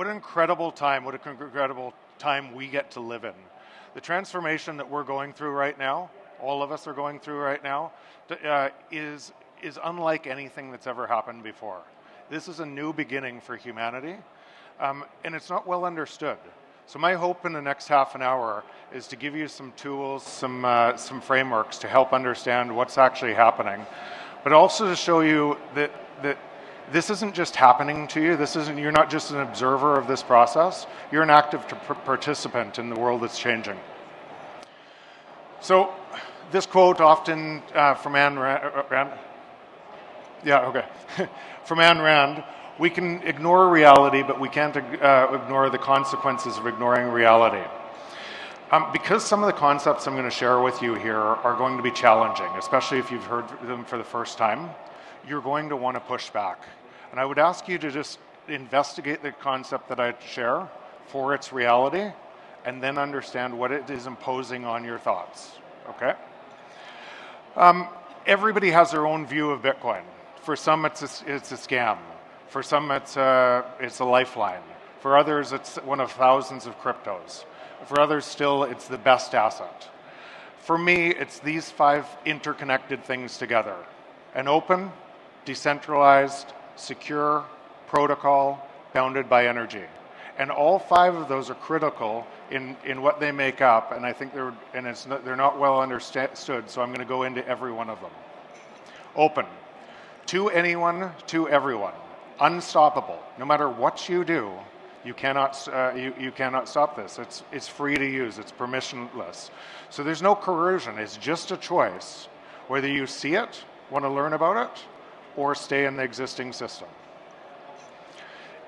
what an incredible time we get to live in. The transformation that we're going through right now, all of us are going through right now, is unlike anything that's ever happened before. This is a new beginning for humanity, and it's not well understood. So my hope in the next half an hour is to give you some tools, some frameworks to help understand what's actually happening, but also to show you that this isn't just happening to you. You're not just an observer of this process. You're an active participant in the world that's changing. So this quote often from Ayn Rand. Yeah, okay. From Ayn Rand, we can ignore reality, but we can't ignore the consequences of ignoring reality. Because some of the concepts I'm going to share with you here are going to be challenging, especially if you've heard them for the first time, you're going to want to push back. And I would ask you to just investigate the concept that I share for its reality, and then understand what it is imposing on your thoughts, okay? Everybody has their own view of Bitcoin. For some, it's a scam. For some, it's a lifeline. For others, it's one of thousands of cryptos. For others, still, it's the best asset. For me, it's these 5 interconnected things together: an open, decentralized, secure protocol bounded by energy. And all 5 of those are critical in what they make up, and I think they're not well understood, so I'm going to go into every one of them. Open. To anyone, to everyone. Unstoppable. No matter what you do, you cannot stop this. It's free to use. It's permissionless. So there's no coercion. It's just a choice, whether you see it, want to learn about it, or stay in the existing system.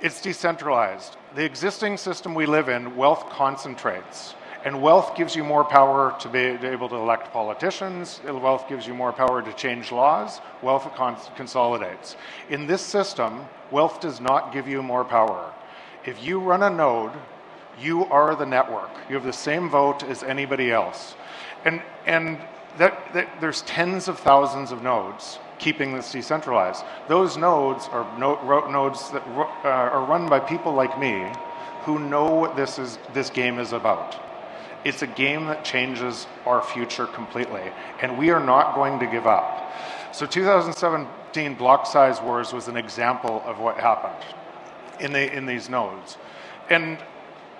It's decentralized. The existing system we live in, wealth concentrates. And wealth gives you more power to be able to elect politicians. Wealth gives you more power to change laws. Wealth consolidates. In this system, wealth does not give you more power. If you run a node, you are the network. You have the same vote as anybody else. And there's tens of thousands of nodes keeping this decentralized. Those nodes are nodes that are run by people like me who know what this game is about. It's a game that changes our future completely, and we are not going to give up. So 2017 block size wars was an example of what happened in these nodes. And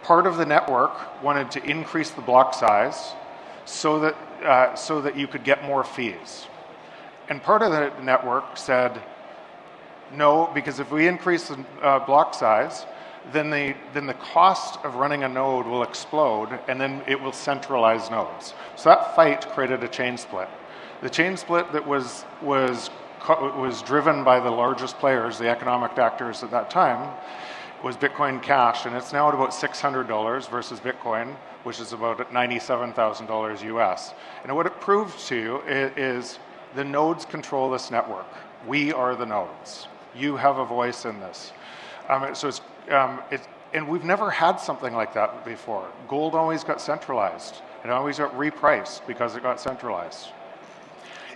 part of the network wanted to increase the block size so that you could get more fees. And part of the network said, no, because if we increase the block size, then the cost of running a node will explode, and then it will centralize nodes. So that fight created a chain split. The chain split that was driven by the largest players, the economic actors at that time, was Bitcoin Cash, and it's now at about $600 versus Bitcoin, which is about $97,000 US. And what it proves to you is the nodes control this network. We are the nodes. You have a voice in this. And we've never had something like that before. Gold always got centralized. It always got repriced because it got centralized.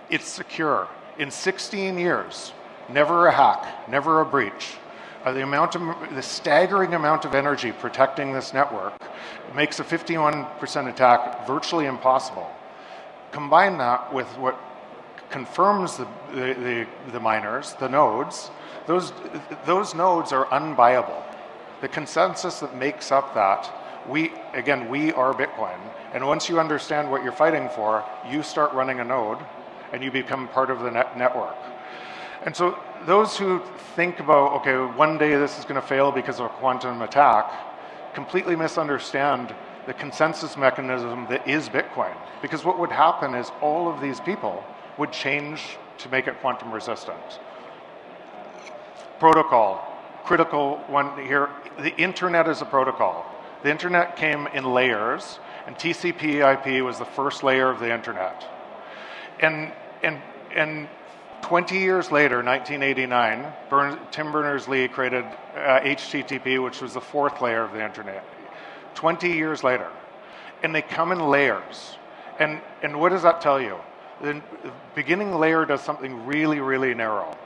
It's secure. In 16 years, never a hack, never a breach. The staggering amount of energy protecting this network makes a 51% attack virtually impossible. Combine that with what confirms the miners, the nodes. Those nodes are unbuyable. The consensus that makes up that, we are Bitcoin. And once you understand what you're fighting for, you start running a node and you become part of the network. And so those who think about, okay, one day this is going to fail because of a quantum attack, completely misunderstand the consensus mechanism that is Bitcoin. Because what would happen is all of these people would change to make it quantum resistant. Protocol. Critical one here, the internet is a protocol. The internet came in layers, and TCP/IP was the first layer of the internet. And 20 years later, 1989, Tim Berners-Lee created HTTP, which was the 4th layer of the internet. 20 years later. And they come in layers. And what does that tell you? The beginning layer does something really, really narrow.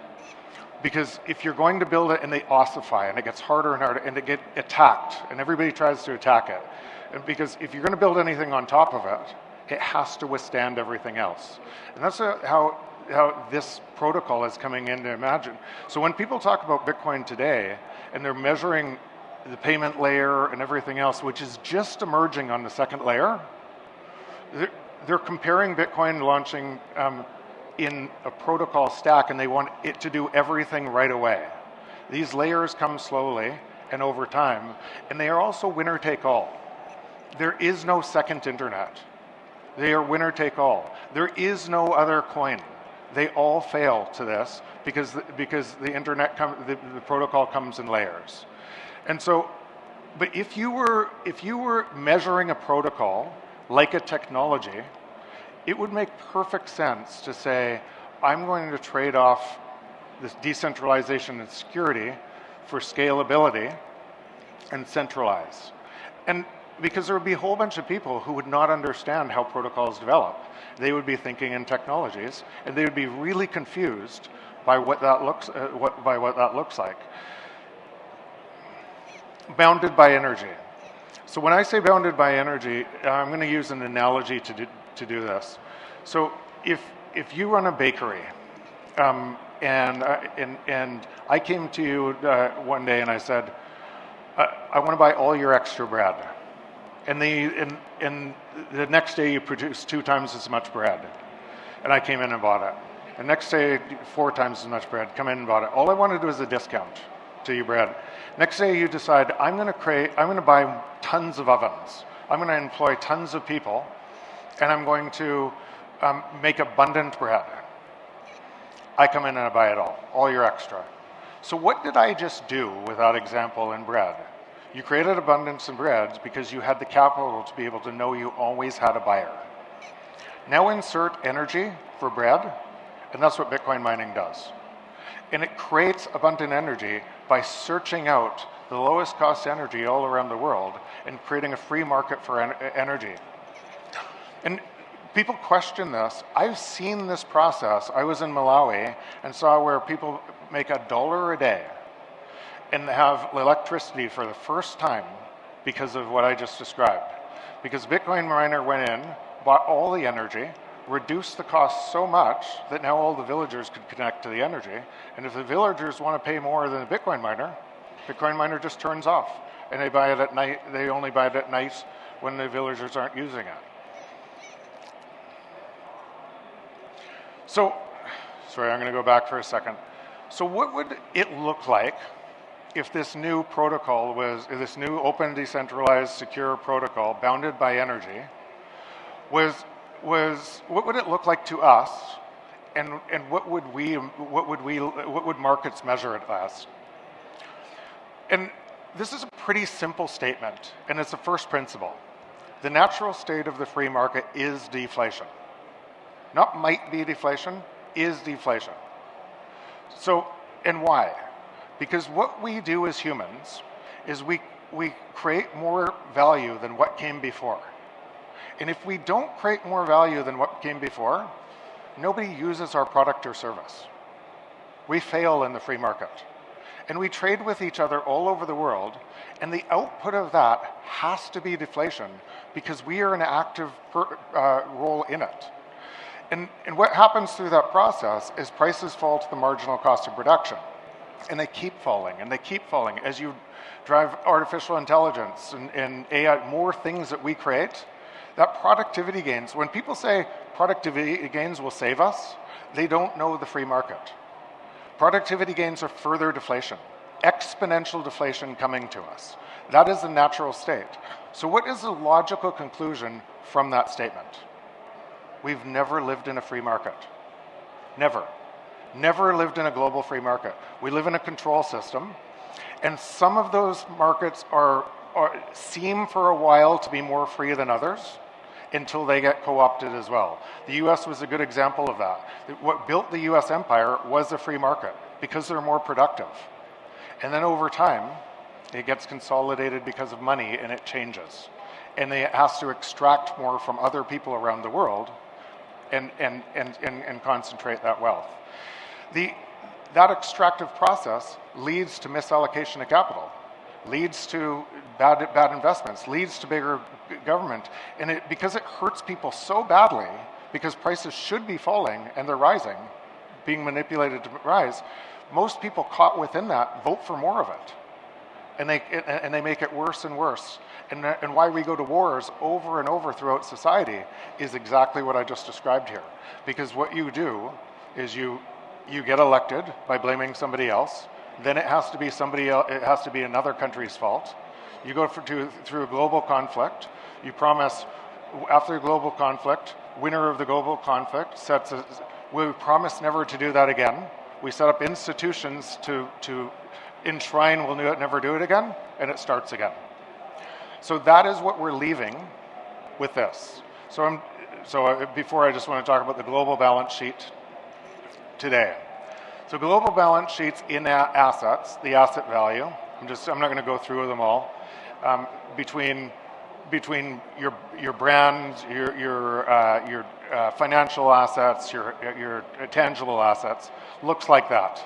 Because if you're going to build it and they ossify and it gets harder and harder and they get attacked and everybody tries to attack it, and because if you're going to build anything on top of it, it has to withstand everything else. And that's how this protocol is coming in to imagine. So when people talk about Bitcoin today and they're measuring the payment layer and everything else, which is just emerging on the second layer, they're comparing Bitcoin launching in a protocol stack, and they want it to do everything right away. These layers come slowly and over time, and they are also winner take all. There is no second internet. They are winner take all. There is no other coin. They all fail to this because the internet the protocol comes in layers. And so, but if you were measuring a protocol like a technology, it would make perfect sense to say, I'm going to trade off this decentralization and security for scalability and centralize. And because there would be a whole bunch of people who would not understand how protocols develop. They would be thinking in technologies, and they would be really confused by what that looks like. Bounded by energy. So when I say bounded by energy, I'm going to use an analogy to do this. So if you run a bakery, and I came to you one day and I said, I want to buy all your extra bread. And the next day you produce 2 times as much bread. And I came in and bought it. The next day, 4 times as much bread, come in and bought it. All I wanted was a discount to your bread. Next day you decide, I'm going to buy tons of ovens. I'm going to employ tons of people, and I'm going to make abundant bread. I come in and I buy it all your extra. So what did I just do with that example in bread? You created abundance in bread because you had the capital to be able to know you always had a buyer. Now insert energy for bread, and that's what Bitcoin mining does. And it creates abundant energy by searching out the lowest cost energy all around the world and creating a free market for energy. And people question this. I've seen this process. I was in Malawi and saw where people make $1 a day and have electricity for the first time because of what I just described. Because Bitcoin miner went in, bought all the energy, reduced the cost so much that now all the villagers could connect to the energy. And if the villagers want to pay more than a Bitcoin miner just turns off. And they buy it at night. They only buy it at night when the villagers aren't using it. So, sorry, I'm going to go back for a second. So what would it look like if this new protocol this new open, decentralized, secure protocol bounded by energy was what would it look like to us, and what would markets measure it as? And this is a pretty simple statement, and it's a first principle. The natural state of the free market is deflation. Not might be deflation, is deflation. So, and why? Because what we do as humans is we create more value than what came before. And if we don't create more value than what came before, nobody uses our product or service. We fail in the free market. And we trade with each other all over the world, and the output of that has to be deflation because we are an active role in it. And what happens through that process is prices fall to the marginal cost of production. And they keep falling, and they keep falling. As you drive artificial intelligence and AI, more things that we create, that productivity gains, when people say productivity gains will save us, they don't know the free market. Productivity gains are further deflation, exponential deflation coming to us. That is the natural state. So what is the logical conclusion from that statement? We've never lived in a free market. Never. Never lived in a global free market. We live in a control system, and some of those markets seem for a while to be more free than others until they get co-opted as well. The US was a good example of that. What built the US empire was the free market because they're more productive. And then over time, it gets consolidated because of money, and it changes. And it has to extract more from other people around the world and concentrate that wealth. that extractive process leads to misallocation of capital, leads to bad investments, leads to bigger government. And because it hurts people so badly, because prices should be falling and they're rising, being manipulated to rise, most people caught within that vote for more of it. And they make it worse and worse. And why we go to wars over and over throughout society is exactly what I just described here. Because what you do is you get elected by blaming somebody else. Then it has to be somebody else, it has to be another country's fault. You go through a global conflict. You promise after a global conflict, winner of the global conflict we promise never to do that again. We set up institutions to enshrine we'll never do it again, and it starts again. So that is what we're leaving with this. So before I just want to talk about the global balance sheet today. So global balance sheets in assets, the asset value. I'm not going to go through them all. Between your brand, your financial assets, your tangible assets, looks like that.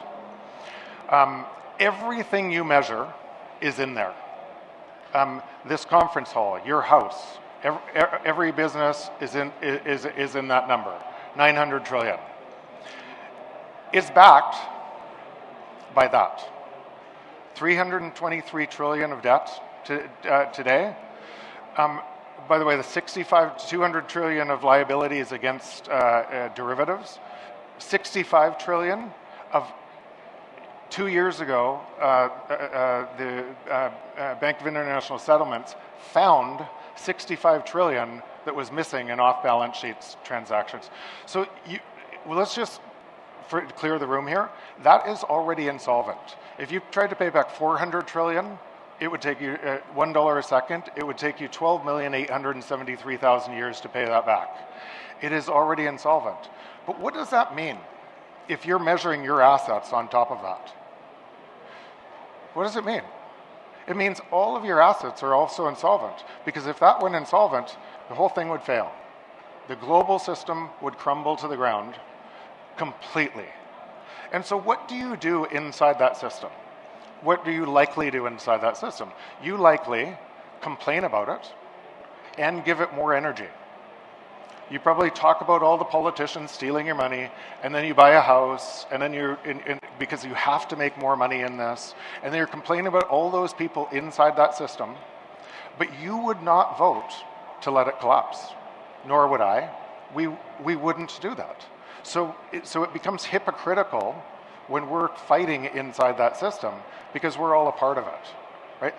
Everything you measure is in there. This conference hall, your house, every business is in that number, 900 trillion. It's backed by that. 323 trillion of debt today. By the way, the 200 trillion of liabilities against derivatives, 65 trillion of 2 years ago, the Bank of International Settlements found 65 trillion that was missing in off-balance sheets transactions. So let's just clear the room here. That is already insolvent. If you tried to pay back 400 trillion, it would take you $1 a second. It would take you 12,873,000 years to pay that back. It is already insolvent. But what does that mean if you're measuring your assets on top of that? What does it mean? It means all of your assets are also insolvent, because if that went insolvent, the whole thing would fail. The global system would crumble to the ground completely. And so what do you do inside that system? What do you likely do inside that system? You likely complain about it and give it more energy. You probably talk about all the politicians stealing your money, and then you buy a house, and then because you have to make more money in this, and then you're complaining about all those people inside that system, but you would not vote to let it collapse, nor would I. We wouldn't do that. So it becomes hypocritical when we're fighting inside that system, because we're all a part of it, right?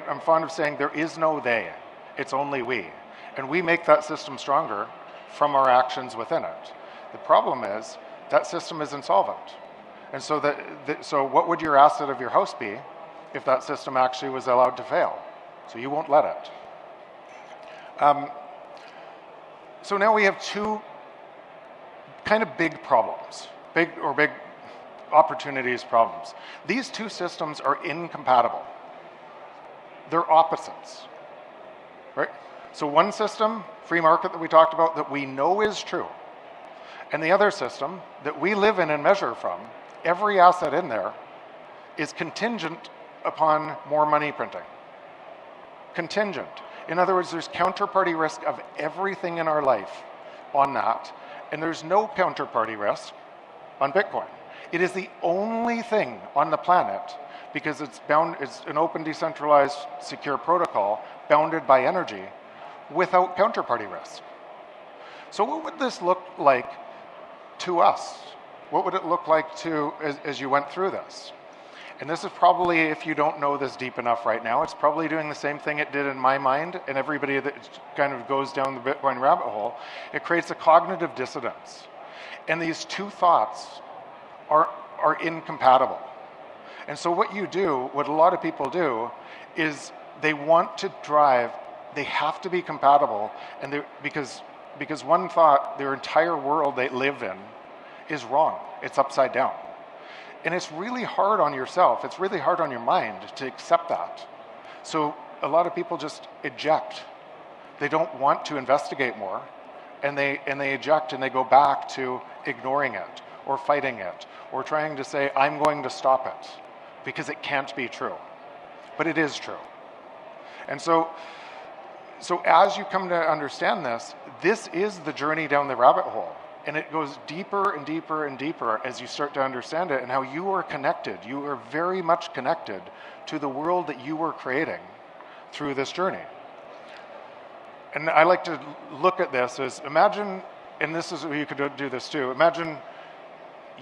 I'm fond of saying there is no they, it's only we. And we make that system stronger from our actions within it. The problem is that system is insolvent. And so so what would your asset of your house be if that system actually was allowed to fail? So you won't let it. So now we have two kind of big problems, big opportunities problems. These two systems are incompatible. They're opposites, right? So one system, free market that we talked about, that we know is true, and the other system that we live in and measure from, every asset in there is contingent upon more money printing. Contingent. In other words, there's counterparty risk of everything in our life on that, and there's no counterparty risk on Bitcoin. It is the only thing on the planet, because it's an open, decentralized, secure protocol bounded by energy, without counterparty risk. So what would this look like to us? What would it look like as you went through this? And this is probably, if you don't know this deep enough right now, it's probably doing the same thing it did in my mind, and everybody that kind of goes down the Bitcoin rabbit hole. It creates a cognitive dissonance. And these two thoughts are incompatible. And so what a lot of people do, is they want to drive. They have to be compatible, and because one thought, their entire world they live in, is wrong. It's upside down. And it's really hard on yourself, it's really hard on your mind to accept that. So a lot of people just eject. They don't want to investigate more, and they eject, and they go back to ignoring it, or fighting it or trying to say, I'm going to stop it, because it can't be true. But it is true. And so as you come to understand this, this is the journey down the rabbit hole. And it goes deeper and deeper and deeper as you start to understand it, and how you are connected. You are very much connected to the world that you were creating through this journey. And I like to look at this as, imagine, and this is, you could do this too, imagine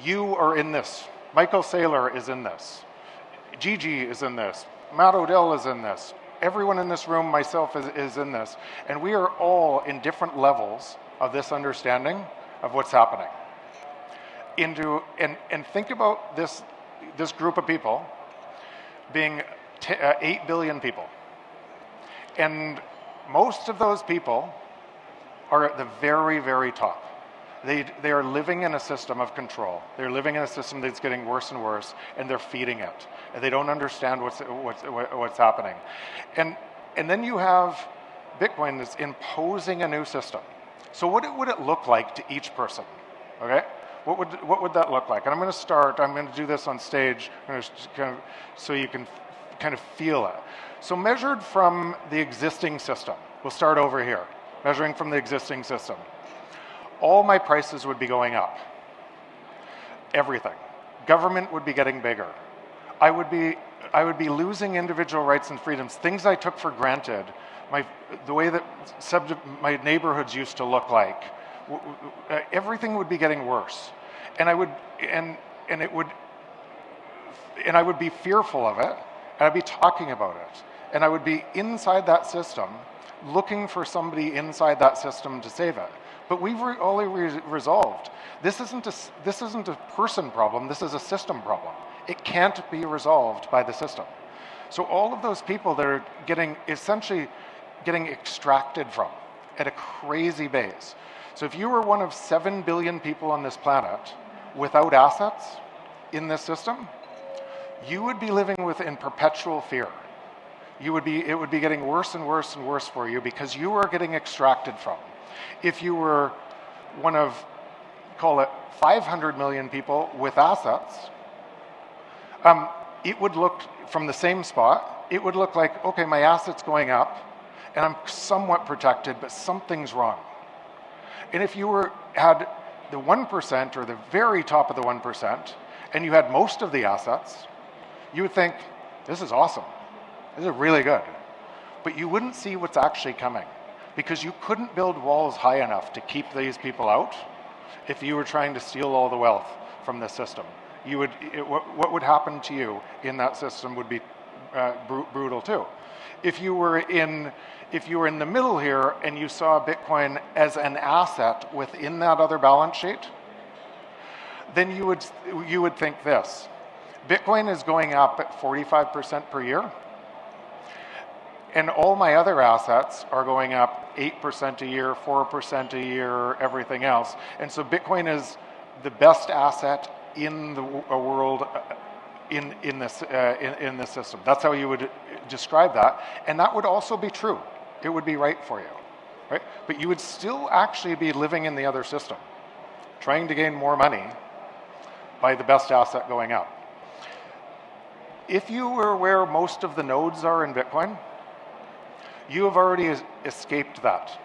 you are in this. Michael Saylor is in this. Gigi is in this. Matt Odell is in this. Everyone in this room, myself, is in this. And we are all in different levels of this understanding of what's happening. And think about this group of people being 8 billion people. And most of those people are at the very, very top. They are living in a system of control. They're living in a system that's getting worse and worse, and they're feeding it. And they don't understand what's happening. And then you have Bitcoin that's imposing a new system. So what would it look like to each person? Okay, what would that look like? And I'm going to do this on stage, so you can kind of feel it. So measured from the existing system, we'll start over here. Measuring from the existing system, all my prices would be going up. Everything. Government would be getting bigger. I would be losing individual rights and freedoms, things I took for granted. The way that my neighborhoods used to look like, everything would be getting worse, and I would be fearful of it, and I'd be talking about it, and I would be inside that system, looking for somebody inside that system to save it. But we've already resolved. This isn't a person problem. This is a system problem. It can't be resolved by the system. So all of those people that are essentially getting extracted from at a crazy base. So if you were one of 7 billion people on this planet without assets in this system, you would be living in perpetual fear. It would be getting worse and worse and worse for you, because you are getting extracted from. If you were one of, call it 500 million people with assets, it would look, from the same spot, it would look like, okay, my assets going up, and I'm somewhat protected, but something's wrong. And if you had the 1% or the very top of the 1%, and you had most of the assets, you would think, this is awesome. This is really good. But you wouldn't see what's actually coming, because you couldn't build walls high enough to keep these people out if you were trying to steal all the wealth from the system. What would happen to you in that system would be brutal too. If you were in the middle here and you saw Bitcoin as an asset within that other balance sheet, then you would think this: Bitcoin is going up at 45% per year, and all my other assets are going up 8% a year, 4% a year, everything else. And so Bitcoin is the best asset in the world in this system. That's how you would describe that, and that would also be true. It would be right for you, right? But you would still actually be living in the other system, trying to gain more money by the best asset going up. If you were where most of the nodes are in Bitcoin, you have already escaped that.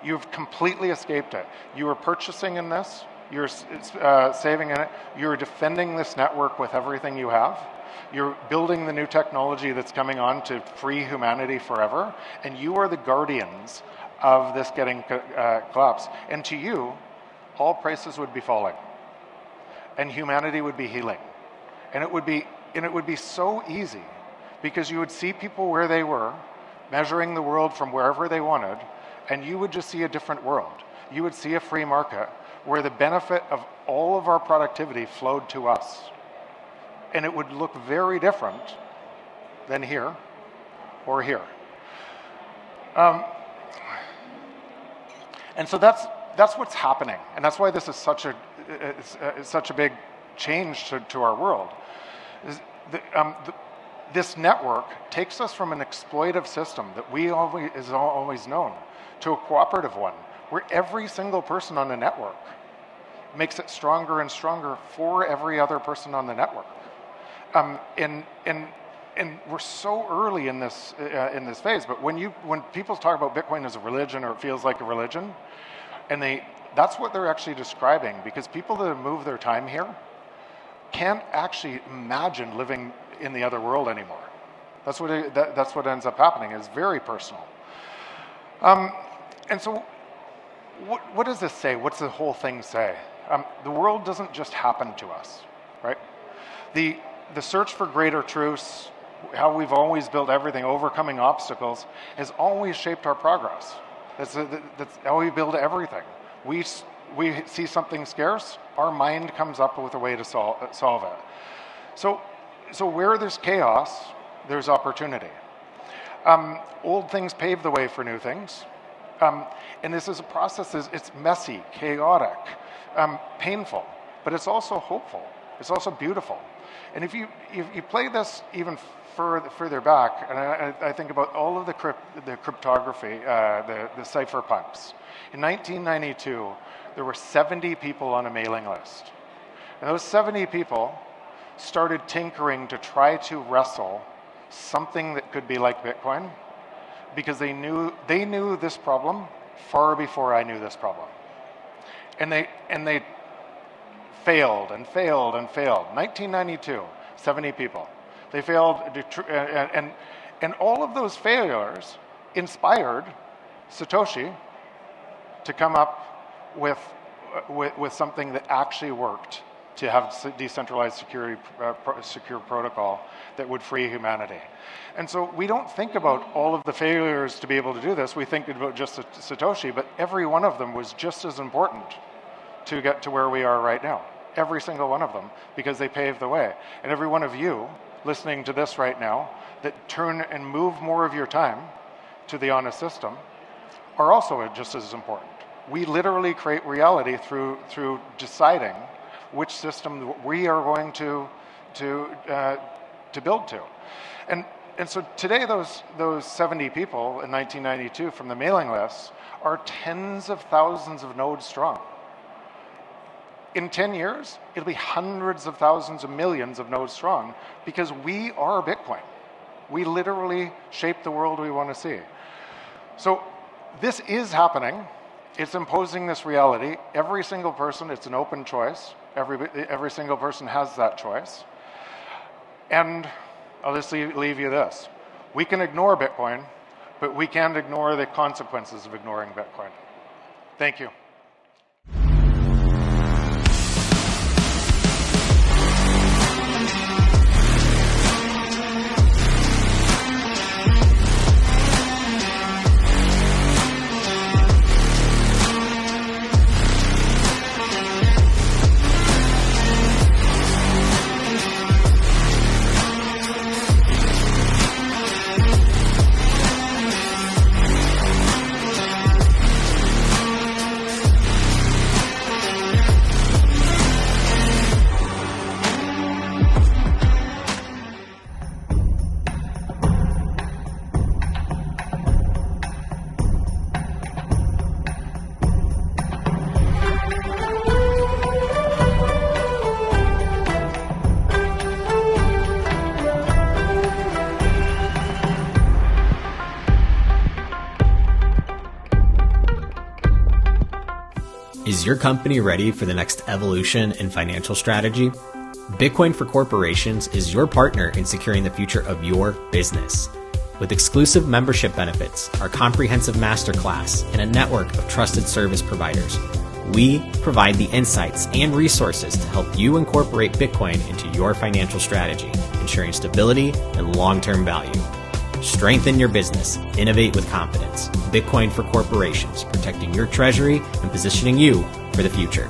You've completely escaped it. You are purchasing in this, you're saving in it, you're defending this network with everything you have, you're building the new technology that's coming on to free humanity forever, and you are the guardians of this getting collapsed. And to you, all prices would be falling, and humanity would be healing. And it would be so easy, because you would see people where they were, measuring the world from wherever they wanted, and you would just see a different world. You would see a free market where the benefit of all of our productivity flowed to us. And it would look very different than here or here. And so that's what's happening. And that's why this is such a big change to our world. This network takes us from an exploitive system that is always known to a cooperative one, where every single person on the network makes it stronger and stronger for every other person on the network. And we're so early in this phase. But when people talk about Bitcoin as a religion, or it feels like a religion, and that's what they're actually describing, because people that have moved their time here can't actually imagine living in the other world anymore. That's what ends up happening. It's very personal. And so, what does this say? What's the whole thing say? The world doesn't just happen to us, right? The search for greater truths, how we've always built everything, overcoming obstacles, has always shaped our progress. That's how we build everything. We see something scarce, our mind comes up with a way to solve it. So where there's chaos, there's opportunity. Old things pave the way for new things. And this is a process, it's messy, chaotic, painful, but it's also hopeful. It's also beautiful. And if you play this even further back, and I think about all of the cryptography, the cypherpunks. In 1992, there were 70 people on a mailing list. And those 70 people started tinkering to try to wrestle something that could be like Bitcoin, because they knew this problem far before I knew this problem. And they failed and failed and failed. 1992, 70 people. They failed, and all of those failures inspired Satoshi to come up with something that actually worked, to have decentralized secure protocol that would free humanity. And so we don't think about all of the failures to be able to do this. We think about just Satoshi, but every one of them was just as important to get to where we are right now. Every single one of them, because they paved the way. And every one of you listening to this right now that turn and move more of your time to the honest system are also just as important. We literally create reality through deciding which system we are going to build to. And so today those 70 people in 1992 from the mailing list are tens of thousands of nodes strong. In 10 years, it'll be hundreds of thousands of millions of nodes strong, because we are Bitcoin. We literally shape the world we want to see. So this is happening. It's imposing this reality. Every single person, it's an open choice. Every single person has that choice. And I'll just leave you this. We can ignore Bitcoin, but we can't ignore the consequences of ignoring Bitcoin. Thank you. Is your company ready for the next evolution in financial strategy? Bitcoin for Corporations is your partner in securing the future of your business. With exclusive membership benefits, our comprehensive masterclass, and a network of trusted service providers, we provide the insights and resources to help you incorporate Bitcoin into your financial strategy, ensuring stability and long-term value. Strengthen your business. Innovate with confidence. Bitcoin for Corporations, protecting your treasury and positioning you for the future.